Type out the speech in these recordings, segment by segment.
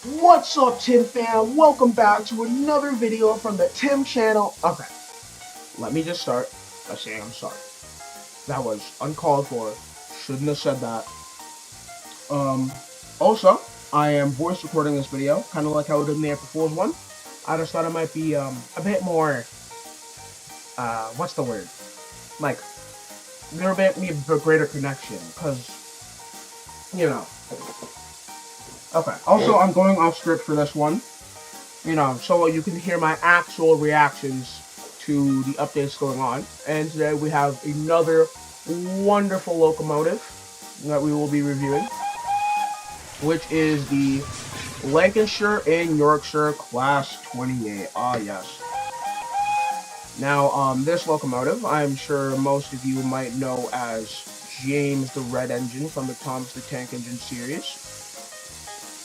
What's up, Tim fam? Welcome back to another video from the Tim channel. Okay, let me just start by saying I'm sorry. That was uncalled for. Shouldn't have said that. Um, Also, I am voice recording this video, kind of like how I did in the April Fool's one. I just thought it might be a bit more, what's the word? Like, there might be a greater connection, because, you know. Okay, also, I'm going off script for this one. So you can hear my actual reactions to the updates going on. And today we have another wonderful locomotive that we will be reviewing, which is the Lancashire and Yorkshire Class 28. Ah, yes. Now, this locomotive, I'm sure most of you might know as James the Red Engine from the Thomas the Tank Engine series.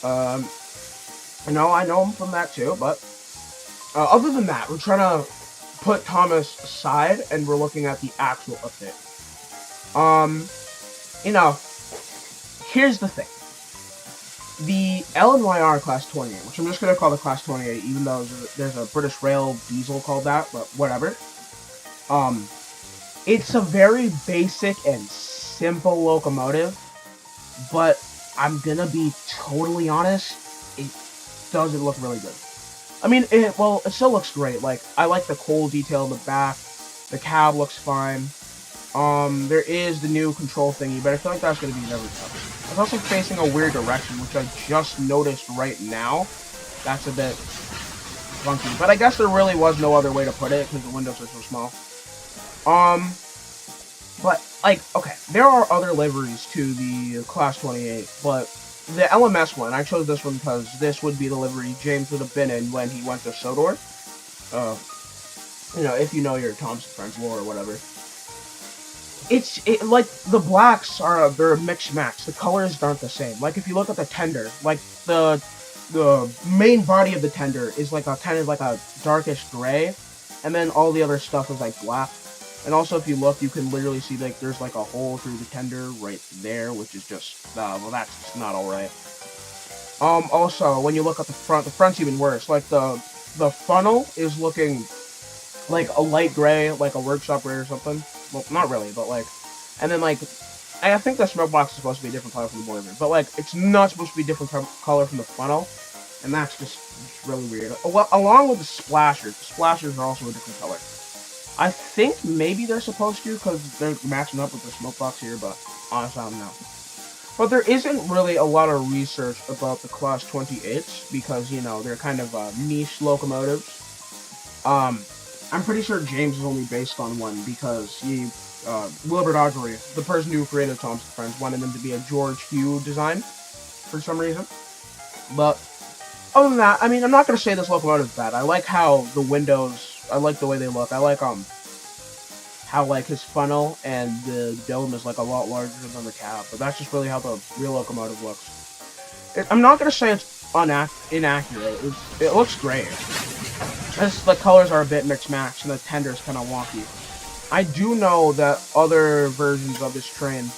Um, I know him from that too, but other than that, we're trying to put Thomas aside, and we're looking at the actual update. You know, here's the thing. The LNYR Class 28, which I'm just going to call the Class 28, even though there's a British Rail diesel called that, but whatever. It's a very basic and simple locomotive, but I'm going to be totally honest, it doesn't look really good. I mean, it still looks great. Like, I like the coal detail in the back. The cab looks fine. There is the new control thingy, but I feel like that's going to be never tough. It's also facing a weird direction, which I just noticed right now. That's a bit funky, but I guess there really was no other way to put it because the windows are so small. But, like, okay, there are other liveries to the Class 28, but the LMS one, I chose this one because this would be the livery James would have been in when he went to Sodor. If you know your Thompson Friends lore or whatever. Like, the blacks they're a mixed match. The colors aren't the same. Like, if you look at the tender, like, the main body of the tender is like a kind of like a darkish gray, and then all the other stuff is like black. And also, if you look, you can literally see like there's like a hole through the tender right there, which is just well, that's just not alright. Also, when you look at the front's even worse. Like the funnel is looking like a light gray, like a workshop gray or something. Well, not really, but like, and then like, I think the smoke box is supposed to be a different color from the boiler, but like, it's not supposed to be a different color from the funnel, and that's just really weird. Well, along with the splashers are also a different color. I think maybe they're supposed to because they're matching up with the smoke box here, but honestly, I don't know. But there isn't really a lot of research about the Class 28s because, they're kind of niche locomotives. I'm pretty sure James is only based on one because Wilbur Audrey, the person who created Thompson Friends, wanted them to be a George Hugh design for some reason. But other than that, I mean, I'm not going to say this locomotive is bad. I like how the windows, I like the way they look. I like, how, like, his funnel and the dome is, like, a lot larger than the cab. But that's just really how the real locomotive looks. I'm not going to say it's inaccurate. It looks great. The colors are a bit mixed match, and the tender is kind of wonky. I do know that other versions of this train,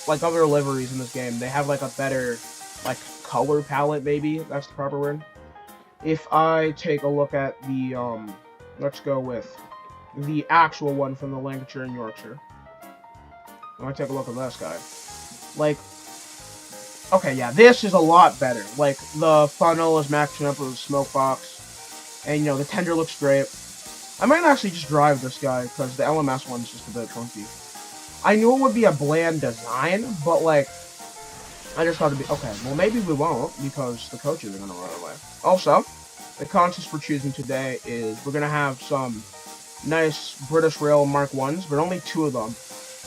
like other liveries in this game, they have like a better, like, color palette, maybe that's the proper word. If I take a look at the, let's go with the actual one from the Lancashire and Yorkshire. When I take a look at this guy, like, okay, yeah, this is a lot better. Like, the funnel is matching up with the smoke box. And, the tender looks great. I might actually just drive this guy, because the LMS one's just a bit funky. I knew it would be a bland design, but, like, I just thought it'd be... Okay, well, maybe we won't, because the coaches are going to run away. Also, the contest we're choosing today is we're going to have some nice British Rail Mark 1s, but only 2 of them,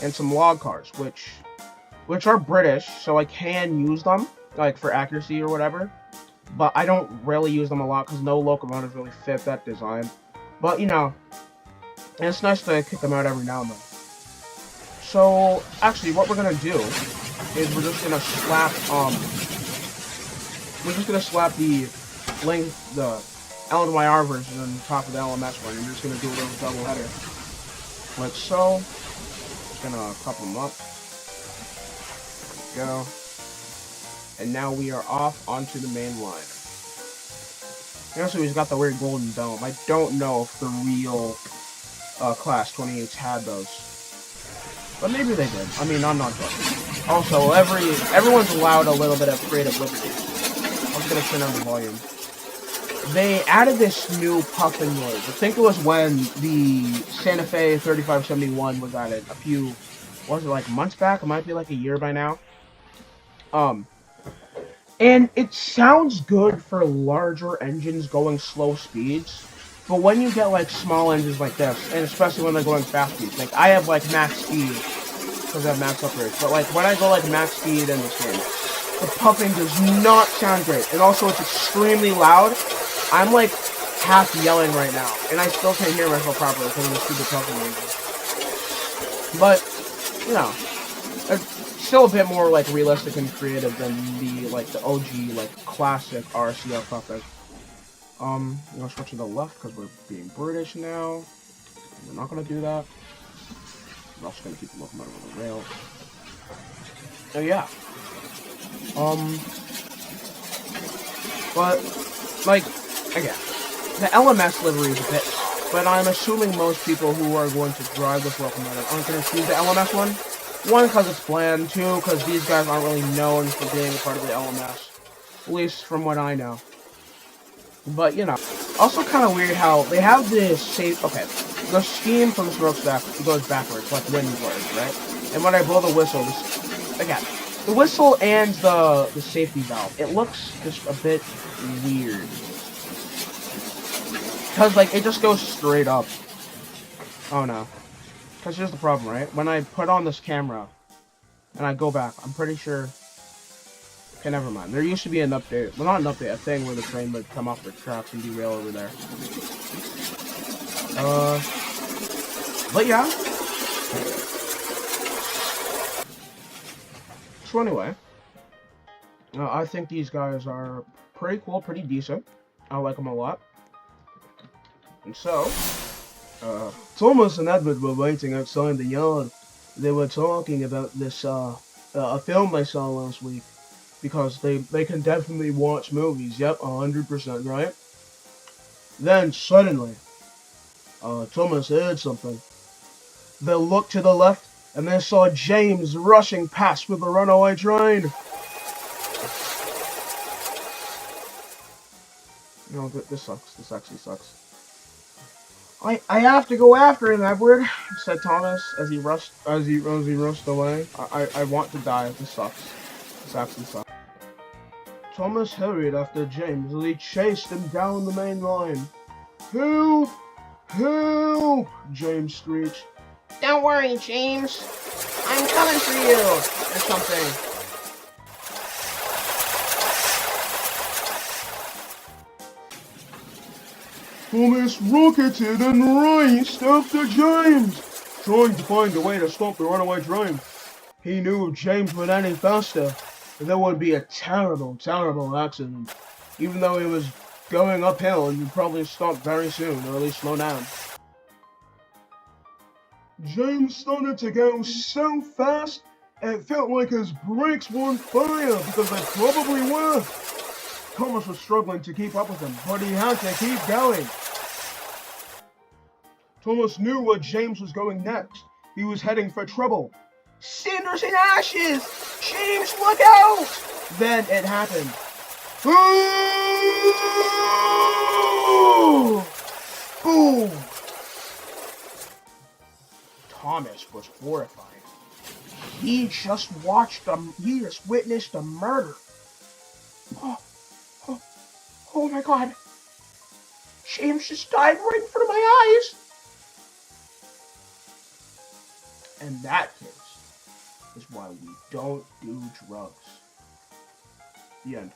and some log cars, which are British, so I can use them, like, for accuracy or whatever. But I don't really use them a lot because no locomotives really fit that design. But, it's nice to kick them out every now and then. So, actually, what we're going to do is we're just going to slap, the LNYR version on top of the LMS one. And we're just going to do a little double header. Like so. Just going to couple them up. There we go. And now we are off onto the main line. Also, he's got the weird golden dome. I don't know if the real Class 28s had those. But maybe they did. I mean, I'm not sure. Also, everyone's allowed a little bit of creative liberty. I'm just gonna turn on the volume. They added this new puffing noise. I think it was when the Santa Fe 3571 was added a few, what was it, like months back? It might be like a year by now. And it sounds good for larger engines going slow speeds, but when you get like small engines like this, and especially when they're going fast speeds, like I have like max speed because I have max upgrades, but like when I go like max speed in this game, the puffing does not sound great, and also it's extremely loud. I'm like half yelling right now, and I still can't hear myself properly because of the stupid puffing engine. But you know, it's still a bit more like realistic and creative than the OG like classic RCR puffing. I'm gonna switch to the left because we're being British now. We're not gonna do that. We're also gonna keep the locomotive on the rail. So yeah. But like again, the LMS livery is a bit off, but I'm assuming most people who are going to drive this locomotive aren't going to choose the LMS one. One, because it's bland. Two, because these guys aren't really known for being a part of the LMS. At least from what I know. But, you know. Also kind of weird how they have this safe... Okay. The steam from the smokestack goes backwards, like wind blades, right? And when I blow the whistle, again, the whistle and the safety valve, it looks just a bit weird. Because, like, it just goes straight up. Oh, no. Because here's the problem, right? When I put on this camera, and I go back, I'm pretty sure... Okay, never mind. There used to be an update. Well, not an update, a thing where the train would come off the tracks and derail over there. But yeah. So anyway. I think these guys are pretty cool, pretty decent. I like them a lot. And so... Thomas and Edward were waiting outside the yard. They were talking about this, a film they saw last week. Because they can definitely watch movies. Yep, 100%, right? Then, suddenly, Thomas heard something. They looked to the left, and they saw James rushing past with a runaway train. You know, this sucks. This actually sucks. I have to go after him, Edward, said Thomas as he rushed away. I want to die. This sucks. This actually sucks. Thomas hurried after James as he chased him down the main line. Help! Help! James screeched. Don't worry, James. I'm coming for you, or something. Thomas rocketed and raced after James, trying to find a way to stop the runaway train. He knew if James went any faster, there would be a terrible, terrible accident. Even though he was going uphill, he would probably stop very soon, or at least slow down. James started to go so fast, it felt like his brakes were on fire, because they probably were. Thomas was struggling to keep up with him, but he had to keep going. Thomas knew where James was going next. He was heading for trouble. Cinders and ashes! James, look out! Then it happened. Boom! Thomas was horrified. He just witnessed a murder. Oh my God. James just died right in front of my eyes. And that, kids, is why we don't do drugs. The end.